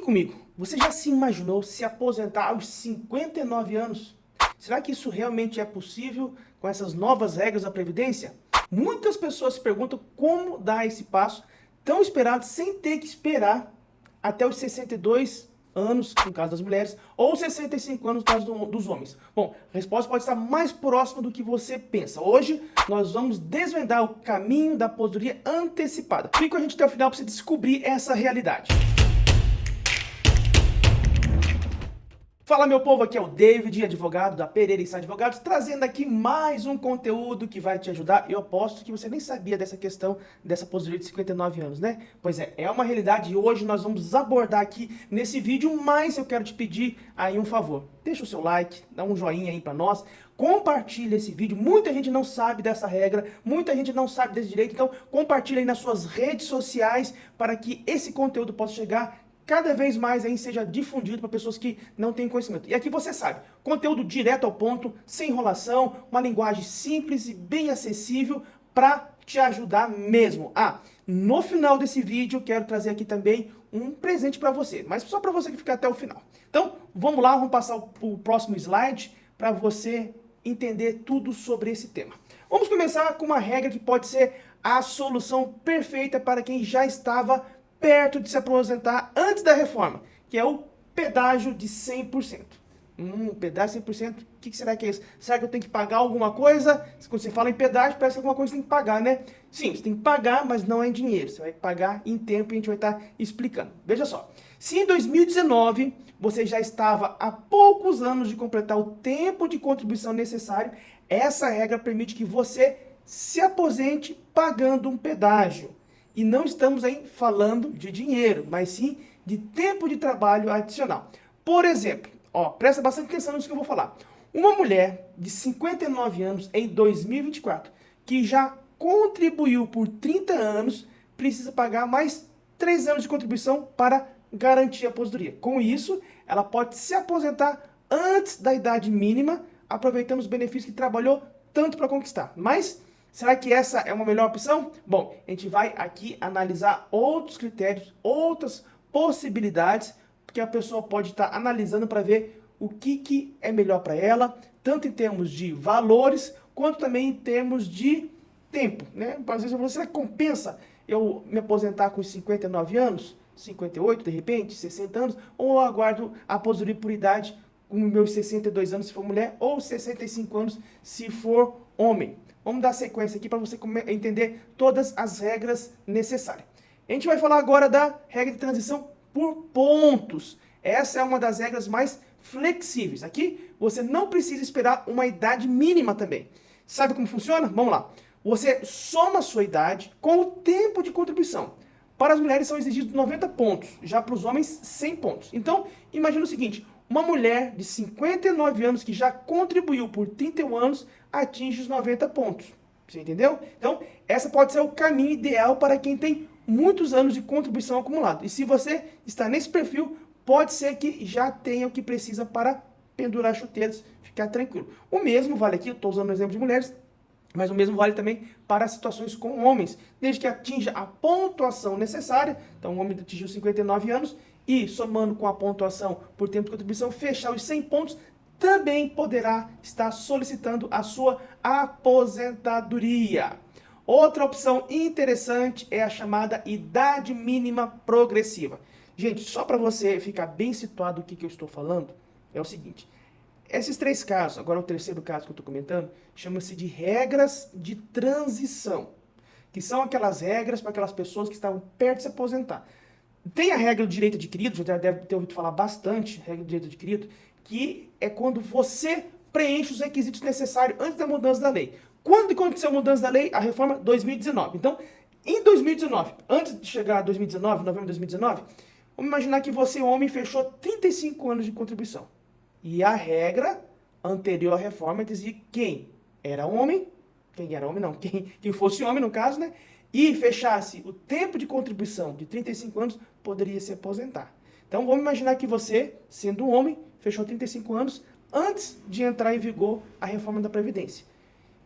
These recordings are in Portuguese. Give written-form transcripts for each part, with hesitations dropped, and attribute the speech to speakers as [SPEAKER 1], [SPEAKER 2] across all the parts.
[SPEAKER 1] comigo, você já se imaginou se aposentar aos 59 anos? Será que isso realmente é possível com essas novas regras da Previdência? Muitas pessoas se perguntam como dar esse passo tão esperado sem ter que esperar até os 62 anos, no caso das mulheres, ou 65 anos, no caso dos homens. Bom, a resposta pode estar mais próxima do que você pensa. Hoje, nós vamos desvendar o caminho da aposentadoria antecipada. Fique com a gente até o final para você descobrir essa realidade. Fala, meu povo, aqui é o David, advogado da Pereira e Sá Advogados, trazendo aqui mais um conteúdo que vai te ajudar. Eu aposto que você nem sabia dessa questão dessa aposentadoria de 59 anos, né? Pois é uma realidade e hoje nós vamos abordar aqui nesse vídeo, mas eu quero te pedir aí um favor. Deixa o seu like, dá um joinha aí pra nós, compartilha esse vídeo. Muita gente não sabe dessa regra, muita gente não sabe desse direito, então compartilha aí nas suas redes sociais para que esse conteúdo possa chegar cada vez mais aí seja difundido para pessoas que não têm conhecimento. E aqui você sabe, conteúdo direto ao ponto, sem enrolação, uma linguagem simples e bem acessível para te ajudar mesmo. No final desse vídeo, quero trazer aqui também um presente para você, mas só para você que ficar até o final. Então, vamos lá, vamos passar o próximo slide para você entender tudo sobre esse tema. Vamos começar com uma regra que pode ser a solução perfeita para quem já estava perto de se aposentar antes da reforma, que é o pedágio de 100%. Pedágio de 100%, o que será que é isso? Será que eu tenho que pagar alguma coisa? Quando você fala em pedágio, parece que alguma coisa você tem que pagar, né? Sim, você tem que pagar, mas não é em dinheiro. Você vai pagar em tempo e a gente vai estar explicando. Veja só, se em 2019 você já estava há poucos anos de completar o tempo de contribuição necessário, essa regra permite que você se aposente pagando um pedágio. E não estamos aí falando de dinheiro, mas sim de tempo de trabalho adicional. Por exemplo, presta bastante atenção nisso que eu vou falar. Uma mulher de 59 anos em 2024, que já contribuiu por 30 anos, precisa pagar mais 3 anos de contribuição para garantir a aposentadoria. Com isso, ela pode se aposentar antes da idade mínima, aproveitando os benefícios que trabalhou tanto para conquistar. Mas será que essa é uma melhor opção? Bom, a gente vai aqui analisar outros critérios, outras possibilidades, que a pessoa pode estar analisando para ver o que é melhor para ela, tanto em termos de valores, quanto também em termos de tempo, né? Às vezes você, será que compensa eu me aposentar com 59 anos, 58 de repente, 60 anos, ou eu aguardo a aposentadoria por idade com meus 62 anos se for mulher, ou 65 anos se for homem? Vamos dar sequência aqui para você entender todas as regras necessárias. A gente vai falar agora da regra de transição por pontos. Essa é uma das regras mais flexíveis. Aqui você não precisa esperar uma idade mínima também. Sabe como funciona? Vamos lá. Você soma a sua idade com o tempo de contribuição. Para as mulheres são exigidos 90 pontos, já para os homens 100 pontos. Então, imagina o seguinte, uma mulher de 59 anos que já contribuiu por 31 anos atinge os 90 pontos. Você entendeu? Então, essa pode ser o caminho ideal para quem tem muitos anos de contribuição acumulado. E se você está nesse perfil, pode ser que já tenha o que precisa para pendurar chuteiras, ficar tranquilo. O mesmo vale aqui, eu estou usando o exemplo de mulheres, mas o mesmo vale também para situações com homens, desde que atinja a pontuação necessária. Então, o homem atingiu 59 anos e, somando com a pontuação por tempo de contribuição, fechar os 100 pontos, também poderá estar solicitando a sua aposentadoria. Outra opção interessante é a chamada idade mínima progressiva. Gente, só para você ficar bem situado do que eu estou falando, é o seguinte. Esses 3 casos, agora o terceiro caso que eu estou comentando, chama-se de regras de transição, que são aquelas regras para aquelas pessoas que estavam perto de se aposentar. Tem a regra do direito adquirido, já deve ter ouvido falar bastante, regra do direito adquirido, que é quando você preenche os requisitos necessários antes da mudança da lei. Quando aconteceu a mudança da lei? A reforma 2019. Então, em 2019, antes de chegar a 2019, novembro de 2019, vamos imaginar que você, homem, fechou 35 anos de contribuição. E a regra anterior à reforma dizia que quem era homem, quem fosse homem no caso, né? E fechasse o tempo de contribuição de 35 anos, poderia se aposentar. Então vamos imaginar que você, sendo um homem, fechou 35 anos antes de entrar em vigor a reforma da Previdência.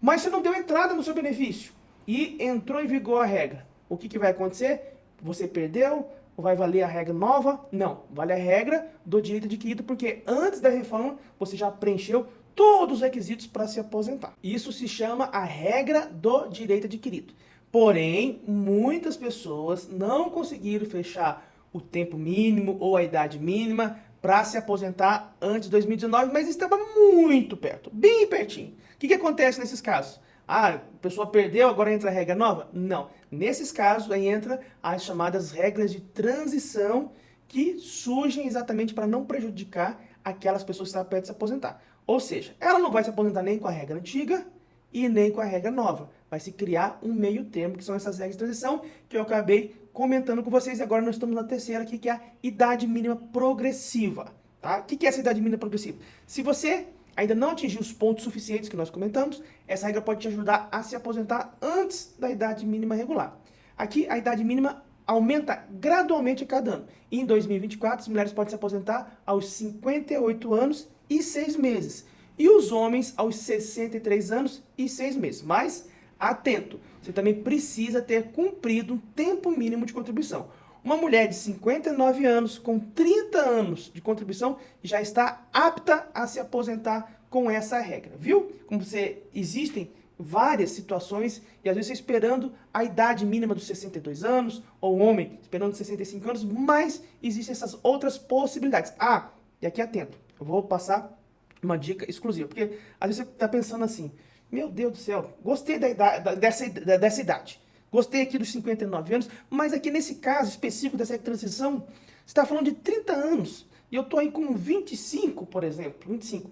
[SPEAKER 1] Mas você não deu entrada no seu benefício e entrou em vigor a regra. O que vai acontecer? Você perdeu Ou vai valer a regra nova? Não, vale a regra do direito adquirido, porque antes da reforma você já preencheu todos os requisitos para se aposentar. Isso se chama a regra do direito adquirido. Porém, muitas pessoas não conseguiram fechar o tempo mínimo ou a idade mínima para se aposentar antes de 2019, mas estava muito perto, bem pertinho. O que acontece nesses casos? Ah, a pessoa perdeu, agora entra a regra nova? Não. Nesses casos, aí entra as chamadas regras de transição que surgem exatamente para não prejudicar aquelas pessoas que estão perto de se aposentar. Ou seja, ela não vai se aposentar nem com a regra antiga e nem com a regra nova. Vai se criar um meio termo, que são essas regras de transição que eu acabei comentando com vocês. E agora nós estamos na terceira aqui, que é a idade mínima progressiva. Tá? O que é essa idade mínima progressiva? Se você ainda não atingiu os pontos suficientes que nós comentamos, essa regra pode te ajudar a se aposentar antes da idade mínima regular. Aqui, a idade mínima aumenta gradualmente a cada ano. E em 2024, as mulheres podem se aposentar aos 58 anos e 6 meses. E os homens aos 63 anos e 6 meses. Mas, atento, você também precisa ter cumprido um tempo mínimo de contribuição. Uma mulher de 59 anos com 30 anos de contribuição já está apta a se aposentar com essa regra, viu? Como você, existem várias situações e às vezes você esperando a idade mínima dos 62 anos, ou o homem esperando 65 anos, mas existem essas outras possibilidades. Ah, e aqui atento, eu vou passar uma dica exclusiva, porque às vezes você está pensando assim, meu Deus do céu, gostei dessa idade. Gostei aqui dos 59 anos, mas aqui nesse caso específico dessa transição, você está falando de 30 anos. E eu estou aí com 25, por exemplo, 25.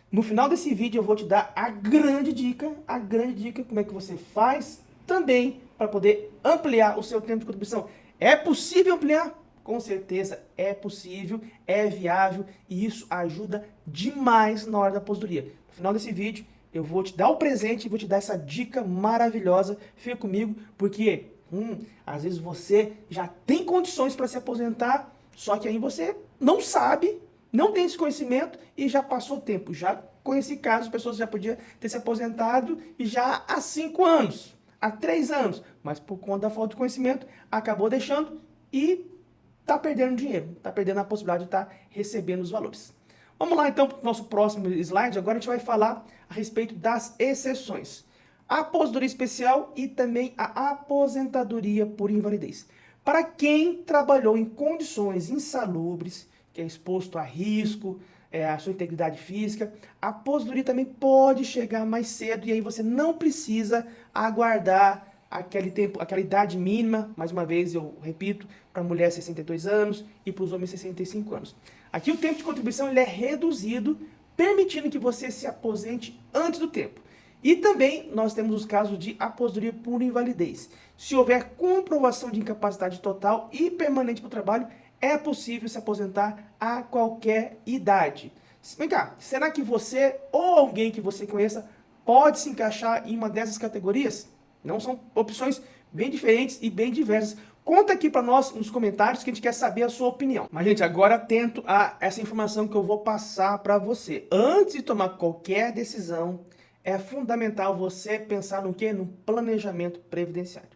[SPEAKER 1] No final desse vídeo eu vou te dar a grande dica como é que você faz também para poder ampliar o seu tempo de contribuição. É possível ampliar? Com certeza é possível, é viável e isso ajuda demais na hora da aposentadoria. No final desse vídeo eu vou te dar o presente e vou te dar essa dica maravilhosa. Fica comigo, porque às vezes você já tem condições para se aposentar, só que aí você não sabe, não tem esse conhecimento e já passou o tempo. Já conheci casos, pessoas já podiam ter se aposentado e já há 5 anos, há 3 anos, mas por conta da falta de conhecimento, acabou deixando e está perdendo dinheiro, está perdendo a possibilidade de estar recebendo os valores. Vamos lá então para o nosso próximo slide. Agora a gente vai falar a respeito das exceções. A aposentadoria especial e também a aposentadoria por invalidez. Para quem trabalhou em condições insalubres, que é exposto a risco, a sua integridade física, a aposentadoria também pode chegar mais cedo e aí você não precisa aguardar aquele tempo, aquela idade mínima, mais uma vez eu repito, para a mulher 62 anos e para os homens 65 anos. Aqui o tempo de contribuição ele é reduzido, permitindo que você se aposente antes do tempo. E também nós temos os casos de aposentadoria por invalidez. Se houver comprovação de incapacidade total e permanente para o trabalho, é possível se aposentar a qualquer idade. Vem cá, será que você ou alguém que você conheça pode se encaixar em uma dessas categorias? Não são opções bem diferentes e bem diversas. Conta aqui para nós nos comentários que a gente quer saber a sua opinião. Mas, gente, agora atento a essa informação que eu vou passar para você. Antes de tomar qualquer decisão, é fundamental você pensar no quê? No planejamento previdenciário.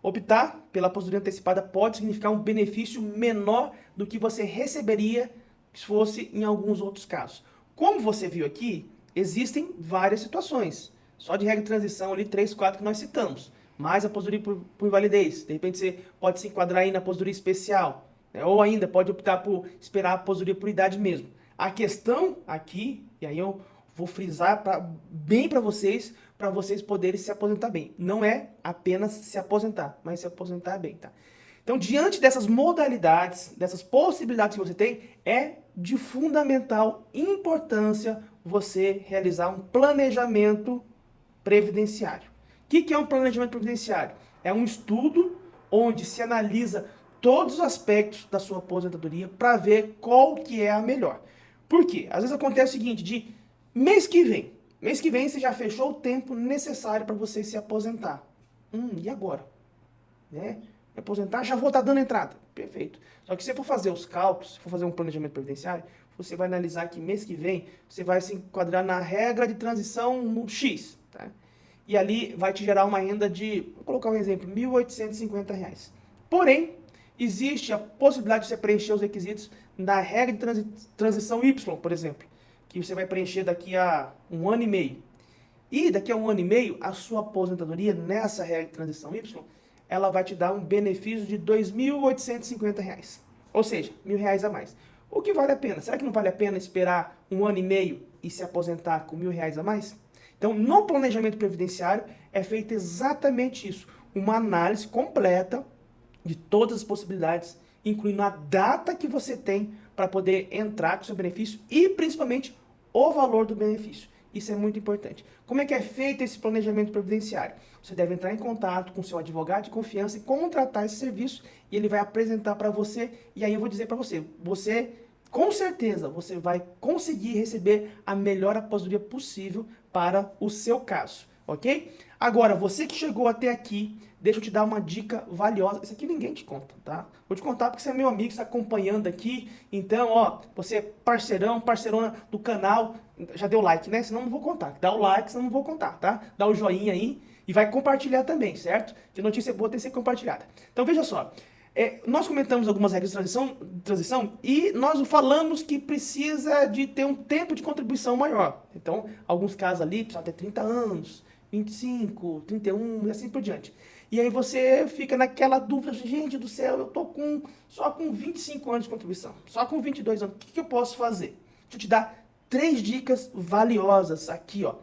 [SPEAKER 1] Optar pela aposentadoria antecipada pode significar um benefício menor do que você receberia se fosse em alguns outros casos. Como você viu aqui, existem várias situações. Só de regra de transição ali, 3, 4 que nós citamos. Mais a aposentadoria por invalidez. De repente você pode se enquadrar aí na aposentadoria especial. Né? Ou ainda pode optar por esperar a aposentadoria por idade mesmo. A questão aqui, e aí eu vou frisar bem para vocês poderem se aposentar bem. Não é apenas se aposentar, mas se aposentar bem, tá? Então, diante dessas modalidades, dessas possibilidades que você tem, é de fundamental importância você realizar um planejamento previdenciário. O que é um planejamento previdenciário? É um estudo onde se analisa todos os aspectos da sua aposentadoria para ver qual que é a melhor. Por quê? Às vezes acontece o seguinte, de mês que vem você já fechou o tempo necessário para você se aposentar. E agora? Né? Me aposentar, já vou estar dando entrada. Perfeito. Só que se você for fazer os cálculos, se for fazer um planejamento previdenciário, você vai analisar que mês que vem você vai se enquadrar na regra de transição no X. Tá? E ali vai te gerar uma renda de, vou colocar um exemplo, R$ 1.850. Porém, existe a possibilidade de você preencher os requisitos da regra de transição Y, por exemplo, que você vai preencher daqui a 1 ano e meio. E daqui a 1 ano e meio, a sua aposentadoria nessa regra de transição Y, ela vai te dar um benefício de R$ 2.850. Ou seja, R$ 1.000 a mais. O que vale a pena? Será que não vale a pena esperar 1 ano e meio e se aposentar com R$ 1.000 a mais? Então, no planejamento previdenciário, é feito exatamente isso. Uma análise completa de todas as possibilidades, incluindo a data que você tem para poder entrar com o seu benefício e, principalmente, o valor do benefício. Isso é muito importante. Como é que é feito esse planejamento previdenciário? Você deve entrar em contato com o seu advogado de confiança e contratar esse serviço e ele vai apresentar para você. E aí eu vou dizer para você, com certeza, você vai conseguir receber a melhor aposentadoria possível para o seu caso, ok? Agora, você que chegou até aqui, deixa eu te dar uma dica valiosa. Isso aqui ninguém te conta, tá? Vou te contar porque você é meu amigo, está acompanhando aqui. Então, ó, você é parceirão, parceirona do canal. Já deu like, né? Senão não vou contar. Dá o like, senão não vou contar, tá? Dá o joinha aí e vai compartilhar também, certo? Que notícia boa tem que ser compartilhada. Então, veja só. Nós comentamos algumas regras de transição e nós falamos que precisa de ter um tempo de contribuição maior. Então, alguns casos ali precisa ter 30 anos, 25, 31 e assim por diante. E aí você fica naquela dúvida, gente do céu, eu tô só com 25 anos de contribuição, só com 22 anos, o que eu posso fazer? Deixa eu te dar 3 dicas valiosas aqui, ó.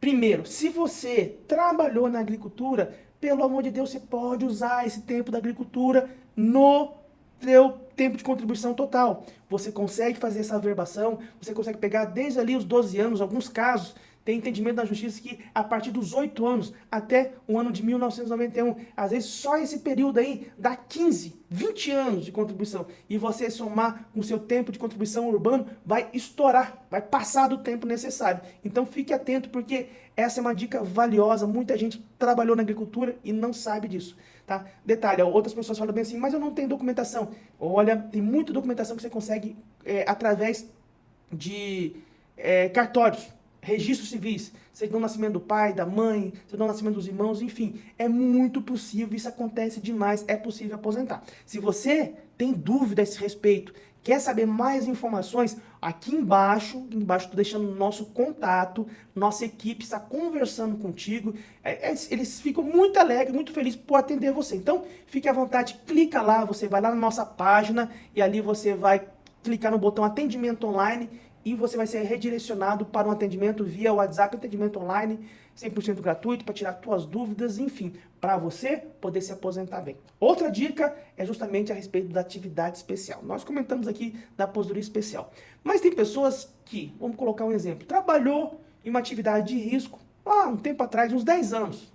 [SPEAKER 1] Primeiro, se você trabalhou na agricultura, pelo amor de Deus, você pode usar esse tempo da agricultura no seu tempo de contribuição total. Você consegue fazer essa averbação, você consegue pegar desde ali os 12 anos, alguns casos, tem entendimento da justiça que a partir dos 8 anos até o ano de 1991, às vezes só esse período aí dá 15, 20 anos de contribuição. E você somar com o seu tempo de contribuição urbano, vai estourar, vai passar do tempo necessário. Então fique atento porque essa é uma dica valiosa. Muita gente trabalhou na agricultura e não sabe disso. Tá? Detalhe, outras pessoas falam bem assim, mas eu não tenho documentação. Olha, tem muita documentação que você consegue através de cartórios. Registros civis, certidão de nascimento do pai, da mãe, certidão de nascimento dos irmãos, enfim, é muito possível, isso acontece demais, é possível aposentar. Se você tem dúvida a esse respeito, quer saber mais informações, aqui embaixo estou deixando o nosso contato, nossa equipe está conversando contigo, eles ficam muito alegres, muito felizes por atender você. Então, fique à vontade, clica lá, você vai lá na nossa página e ali você vai clicar no botão atendimento online e você vai ser redirecionado para um atendimento via WhatsApp, atendimento online, 100% gratuito, para tirar suas dúvidas, enfim, para você poder se aposentar bem. Outra dica é justamente a respeito da atividade especial. Nós comentamos aqui da aposentadoria especial. Mas tem pessoas que, vamos colocar um exemplo, trabalhou em uma atividade de risco um tempo atrás, uns 10 anos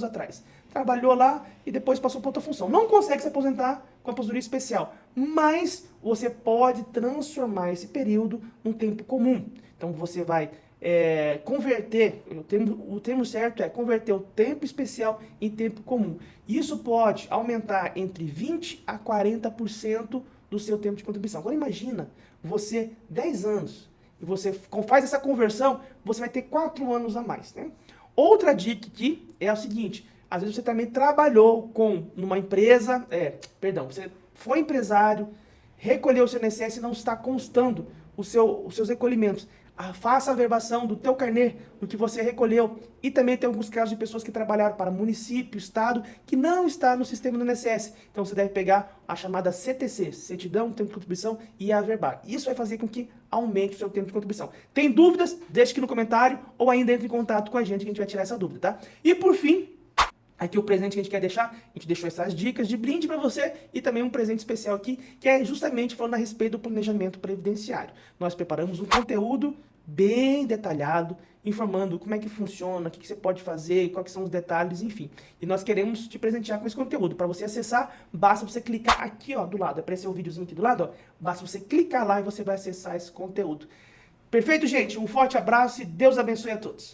[SPEAKER 1] atrás. Trabalhou lá e depois passou para outra função. Não consegue se aposentar com a aposentadoria especial, mas você pode transformar esse período num tempo comum. Então você vai converter, o termo certo é converter o tempo especial em tempo comum. Isso pode aumentar entre 20% a 40% do seu tempo de contribuição. Agora imagina, você 10 anos, e você faz essa conversão, você vai ter 4 anos a mais, né? Outra dica aqui é o seguinte, às vezes você também trabalhou numa empresa, você foi empresário, recolheu o seu INSS e não está constando os seus recolhimentos. Faça a averbação do teu carnê, do que você recolheu. E também tem alguns casos de pessoas que trabalharam para município, estado, que não está no sistema do INSS. Então você deve pegar a chamada CTC, Certidão, Tempo de Contribuição, e averbar. Isso vai fazer com que aumente o seu tempo de contribuição. Tem dúvidas? Deixe aqui no comentário ou ainda entre em contato com a gente que a gente vai tirar essa dúvida, tá? E por fim, aqui o presente que a gente quer deixar, a gente deixou essas dicas de brinde para você e também um presente especial aqui, que é justamente falando a respeito do planejamento previdenciário. Nós preparamos um conteúdo bem detalhado, informando como é que funciona, o que você pode fazer, quais são os detalhes, enfim. E nós queremos te presentear com esse conteúdo. Para você acessar, basta você clicar aqui, ó, do lado. Apareceu o videozinho aqui do lado, ó. Basta você clicar lá e você vai acessar esse conteúdo. Perfeito, gente? Um forte abraço e Deus abençoe a todos.